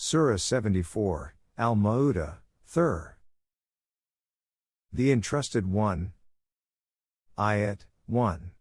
Surah 74, Al-Muddaththir. The Entrusted One. Ayat 1.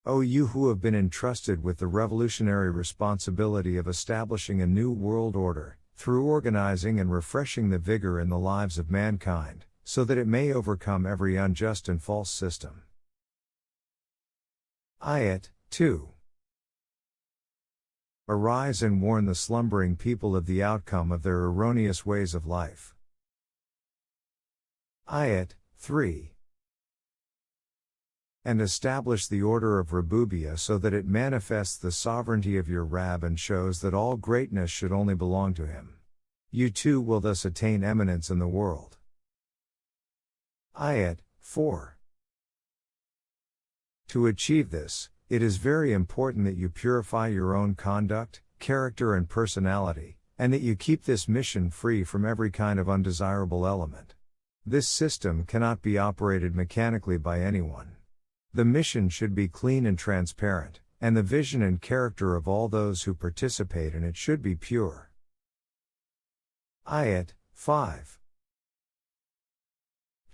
O you who have been entrusted with the revolutionary responsibility of establishing a new world order, through organizing and refreshing the vigor in the lives of mankind, so that it may overcome every unjust and false system. Ayat 2. Arise and warn the slumbering people of the outcome of their erroneous ways of life. Ayat 3. And establish the order of Rububiyyah so that it manifests the sovereignty of your Rabb and shows that all greatness should only belong to Him. You too will thus attain eminence in the world. Ayat 4. To achieve this, it is very important that you purify your own conduct, character and personality, and that you keep this mission free from every kind of undesirable element. This system cannot be operated mechanically by anyone. The mission should be clean and transparent, and the vision and character of all those who participate in it should be pure. Ayat 5.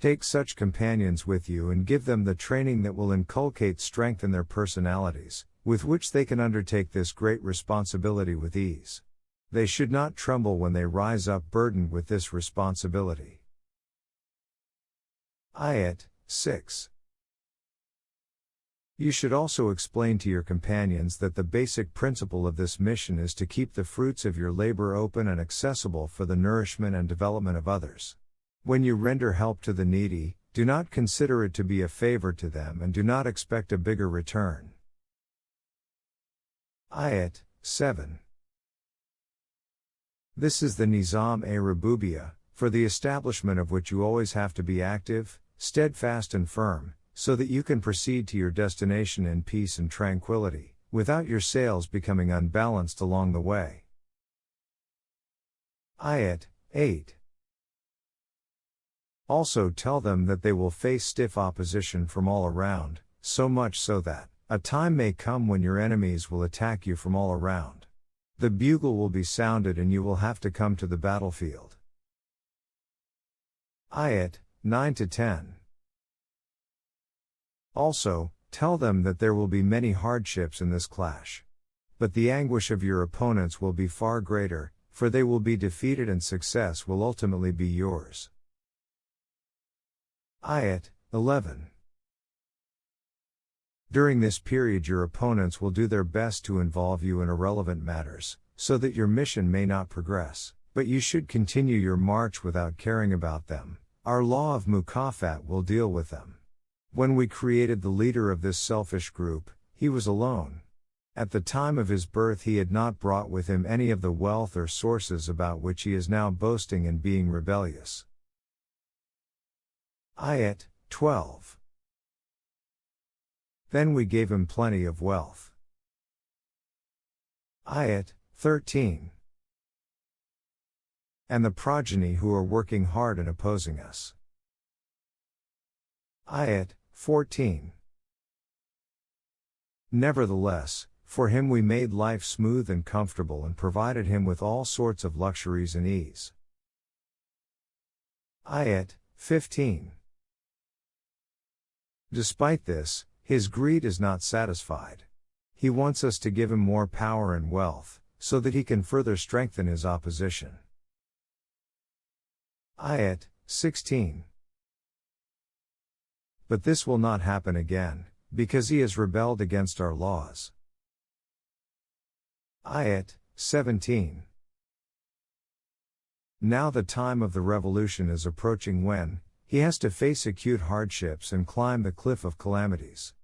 Take such companions with you and give them the training that will inculcate strength in their personalities, with which they can undertake this great responsibility with ease. They should not tremble when they rise up burdened with this responsibility. Ayat 6. You should also explain to your companions that the basic principle of this mission is to keep the fruits of your labor open and accessible for the nourishment and development of others. When you render help to the needy, do not consider it to be a favor to them and do not expect a bigger return. Ayat 7. This is the Nizam-e-Rububiyyah, for the establishment of which you always have to be active, steadfast and firm, so that you can proceed to your destination in peace and tranquility, without your sails becoming unbalanced along the way. Ayat 8. Also tell them that they will face stiff opposition from all around, so much so that a time may come when your enemies will attack you from all around. The bugle will be sounded and you will have to come to the battlefield. Ayat 9-10. Also, tell them that there will be many hardships in this clash. But the anguish of your opponents will be far greater, for they will be defeated and success will ultimately be yours. Ayat 11. During this period your opponents will do their best to involve you in irrelevant matters, so that your mission may not progress, but you should continue your march without caring about them. Our law of mukafat will deal with them. When we created the leader of this selfish group, he was alone. At the time of his birth he had not brought with him any of the wealth or sources about which he is now boasting and being rebellious. Ayat 12. Then we gave him plenty of wealth. Ayat 13. And the progeny who are working hard and opposing us. Ayat 14. Nevertheless, for him we made life smooth and comfortable and provided him with all sorts of luxuries and ease. Ayat 15. Despite this, his greed is not satisfied. He wants us to give him more power and wealth, so that he can further strengthen his opposition. Ayat 16. But this will not happen again, because he has rebelled against our laws. Ayat 17. Now the time of the revolution is approaching when he has to face acute hardships and climb the cliff of calamities.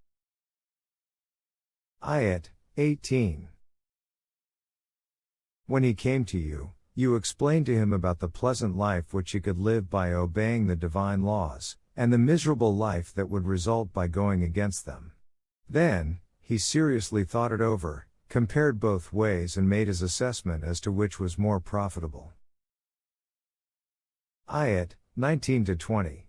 Ayat 18. When he came to you, you explained to him about the pleasant life which he could live by obeying the divine laws, and the miserable life that would result by going against them. Then, he seriously thought it over, compared both ways and made his assessment as to which was more profitable. Ayat 19-20.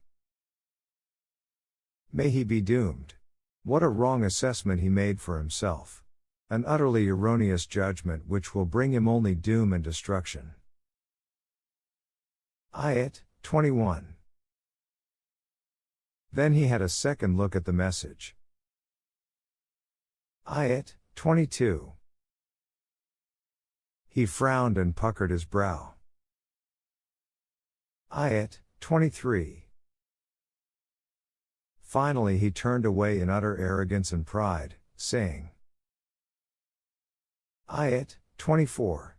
May he be doomed. What a wrong assessment he made for himself. An utterly erroneous judgment which will bring him only doom and destruction. Ayat 21. Then he had a second look at the message. Ayat 22. He frowned and puckered his brow. Ayat 23. Finally he turned away in utter arrogance and pride, saying. Ayat 24.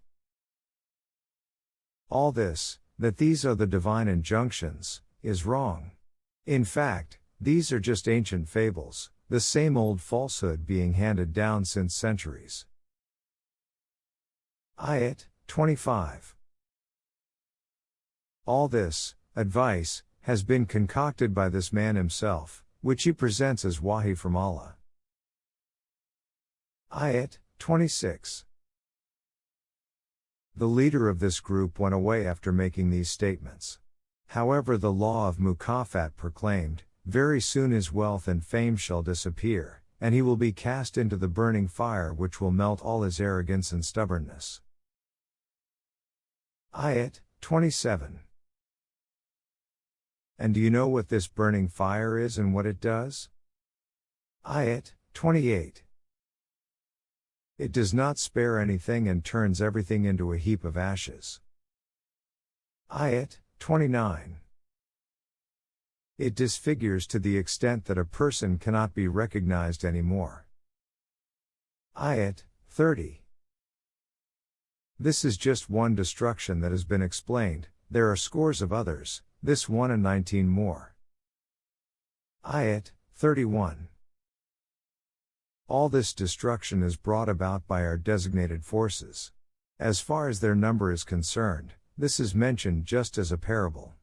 All this, that these are the divine injunctions, is wrong. In fact, these are just ancient fables, the same old falsehood being handed down since centuries. Ayat 25. All this, advice, has been concocted by this man himself, which he presents as wahi from Allah. Ayat 26. The leader of this group went away after making these statements. However, the law of Mukafat proclaimed, very soon his wealth and fame shall disappear, and he will be cast into the burning fire which will melt all his arrogance and stubbornness. Ayat 27. And do you know what this burning fire is and what it does? Ayat 28. It does not spare anything and turns everything into a heap of ashes. Ayat 29. It disfigures to the extent that a person cannot be recognized anymore. Ayat 30. This is just one destruction that has been explained, there are scores of others, this one and 19 more. Ayat 31. All this destruction is brought about by our designated forces. As far as their number is concerned, this is mentioned just as a parable.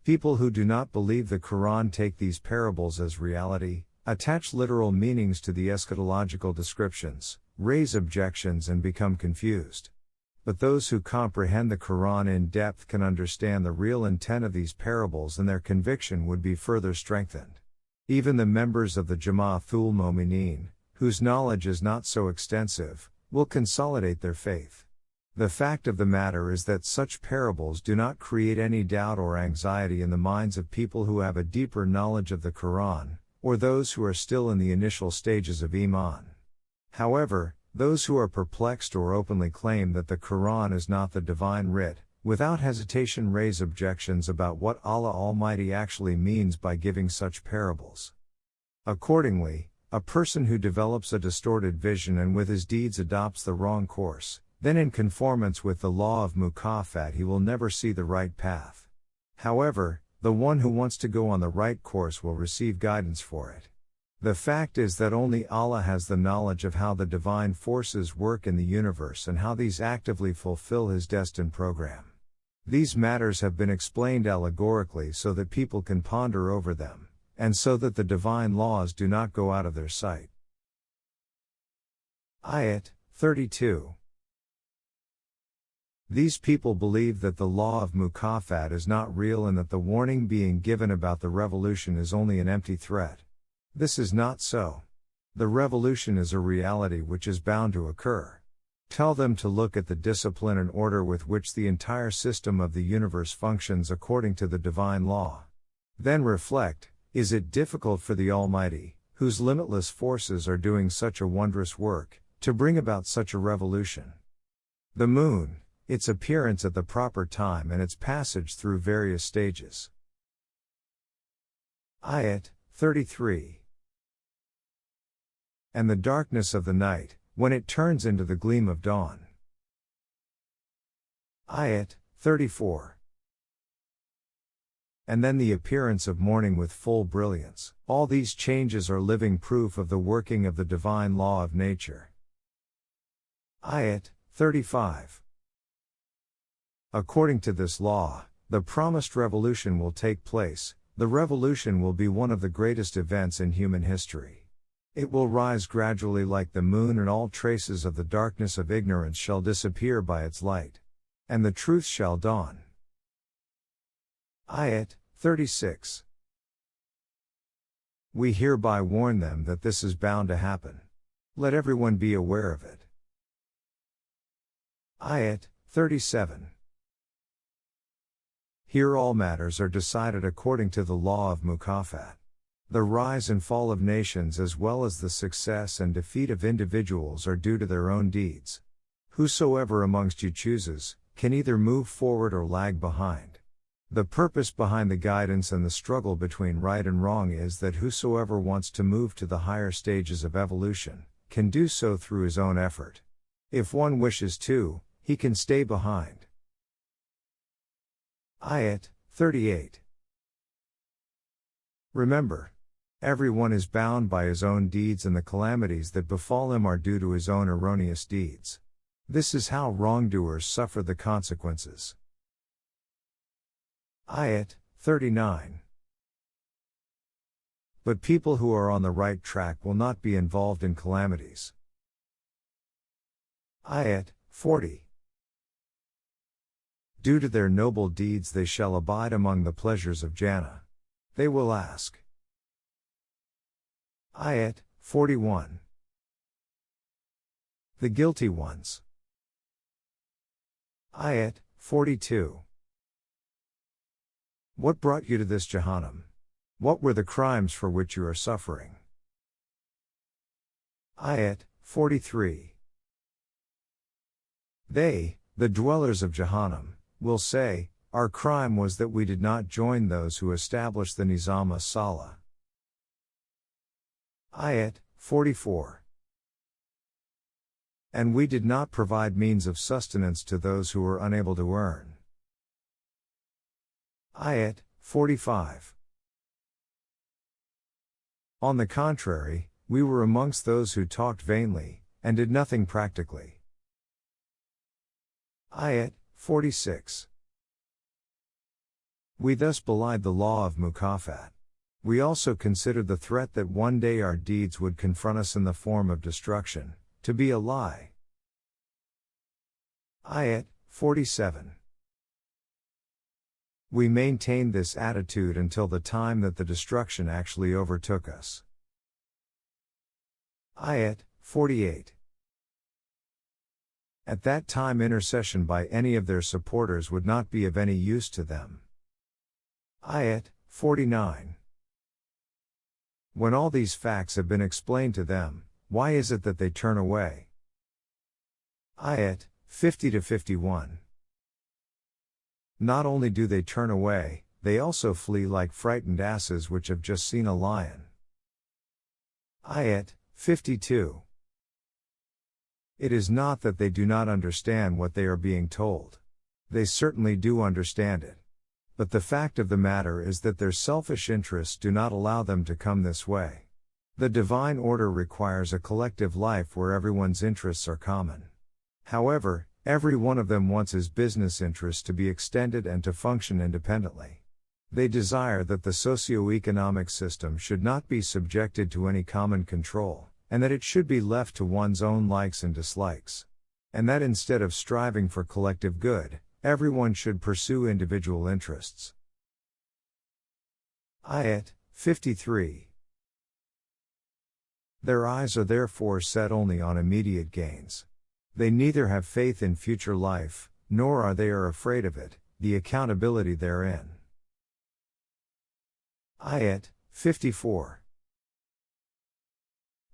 People who do not believe the Quran take these parables as reality, attach literal meanings to the eschatological descriptions, raise objections and become confused. But those who comprehend the Quran in depth can understand the real intent of these parables and their conviction would be further strengthened. Even the members of the Jama'atul Momineen, whose knowledge is not so extensive, will consolidate their faith. The fact of the matter is that such parables do not create any doubt or anxiety in the minds of people who have a deeper knowledge of the Quran, or those who are still in the initial stages of Iman. However, those who are perplexed or openly claim that the Quran is not the divine writ, without hesitation raise objections about what Allah Almighty actually means by giving such parables. Accordingly, a person who develops a distorted vision and with his deeds adopts the wrong course, then in conformance with the law of Mukafat he will never see the right path. However, the one who wants to go on the right course will receive guidance for it. The fact is that only Allah has the knowledge of how the divine forces work in the universe and how these actively fulfill His destined program. These matters have been explained allegorically so that people can ponder over them, and so that the divine laws do not go out of their sight. Ayat 32. These people believe that the law of Mukafat is not real and that the warning being given about the revolution is only an empty threat. This is not so. The revolution is a reality which is bound to occur. Tell them to look at the discipline and order with which the entire system of the universe functions according to the divine law. Then reflect, is it difficult for the Almighty, whose limitless forces are doing such a wondrous work, to bring about such a revolution? The moon, its appearance at the proper time and its passage through various stages. Ayat 33. And the darkness of the night, when it turns into the gleam of dawn. Ayat 34. And then the appearance of morning with full brilliance. All these changes are living proof of the working of the divine law of nature. Ayat 35. According to this law, the promised revolution will take place. The revolution will be one of the greatest events in human history. It will rise gradually like the moon, and all traces of the darkness of ignorance shall disappear by its light. And the truth shall dawn. Ayat 36. We hereby warn them that this is bound to happen. Let everyone be aware of it. Ayat 37. Here all matters are decided according to the law of mukafat. The rise and fall of nations as well as the success and defeat of individuals are due to their own deeds. Whosoever amongst you chooses, can either move forward or lag behind. The purpose behind the guidance and the struggle between right and wrong is that whosoever wants to move to the higher stages of evolution, can do so through his own effort. If one wishes to, he can stay behind. Ayat 38. Remember, everyone is bound by his own deeds and the calamities that befall him are due to his own erroneous deeds. This is how wrongdoers suffer the consequences. Ayat 39. But people who are on the right track will not be involved in calamities. Ayat 40. Due to their noble deeds they shall abide among the pleasures of Jannah. They will ask. Ayat 41. The guilty ones. Ayat 42. What brought you to this Jahannam? What were the crimes for which you are suffering? Ayat 43. They, the dwellers of Jahannam, will say, our crime was that we did not join those who established the Nizam as-Salah. Ayat 44. And we did not provide means of sustenance to those who were unable to earn. Ayat 45. On the contrary, we were amongst those who talked vainly, and did nothing practically. Ayat 46. We thus belied the law of mukafat. We also considered the threat that one day our deeds would confront us in the form of destruction, to be a lie. Ayat 47. We maintained this attitude until the time that the destruction actually overtook us. Ayat 48. At that time intercession by any of their supporters would not be of any use to them. Ayat 49. When all these facts have been explained to them, why is it that they turn away? Ayat 50-51. Not only do they turn away, they also flee like frightened asses which have just seen a lion. Ayat 52. It is not that they do not understand what they are being told. They certainly do understand it. But the fact of the matter is that their selfish interests do not allow them to come this way. The divine order requires a collective life where everyone's interests are common. However, every one of them wants his business interests to be extended and to function independently. They desire that the socio-economic system should not be subjected to any common control, and that it should be left to one's own likes and dislikes. And that instead of striving for collective good, everyone should pursue individual interests. Ayat 53. Their eyes are therefore set only on immediate gains. They neither have faith in future life, nor are they afraid of it, the accountability therein. Ayat 54.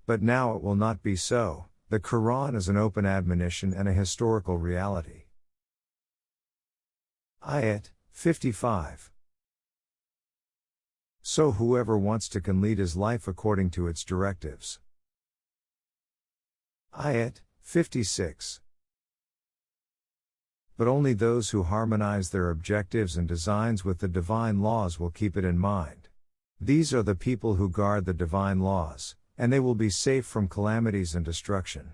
But now it will not be so. The Qur'an is an open admonition and a historical reality. Ayat 55. So whoever wants to can lead his life according to its directives. Ayat 56. But only those who harmonize their objectives and designs with the divine laws will keep it in mind. These are the people who guard the divine laws, and they will be safe from calamities and destruction.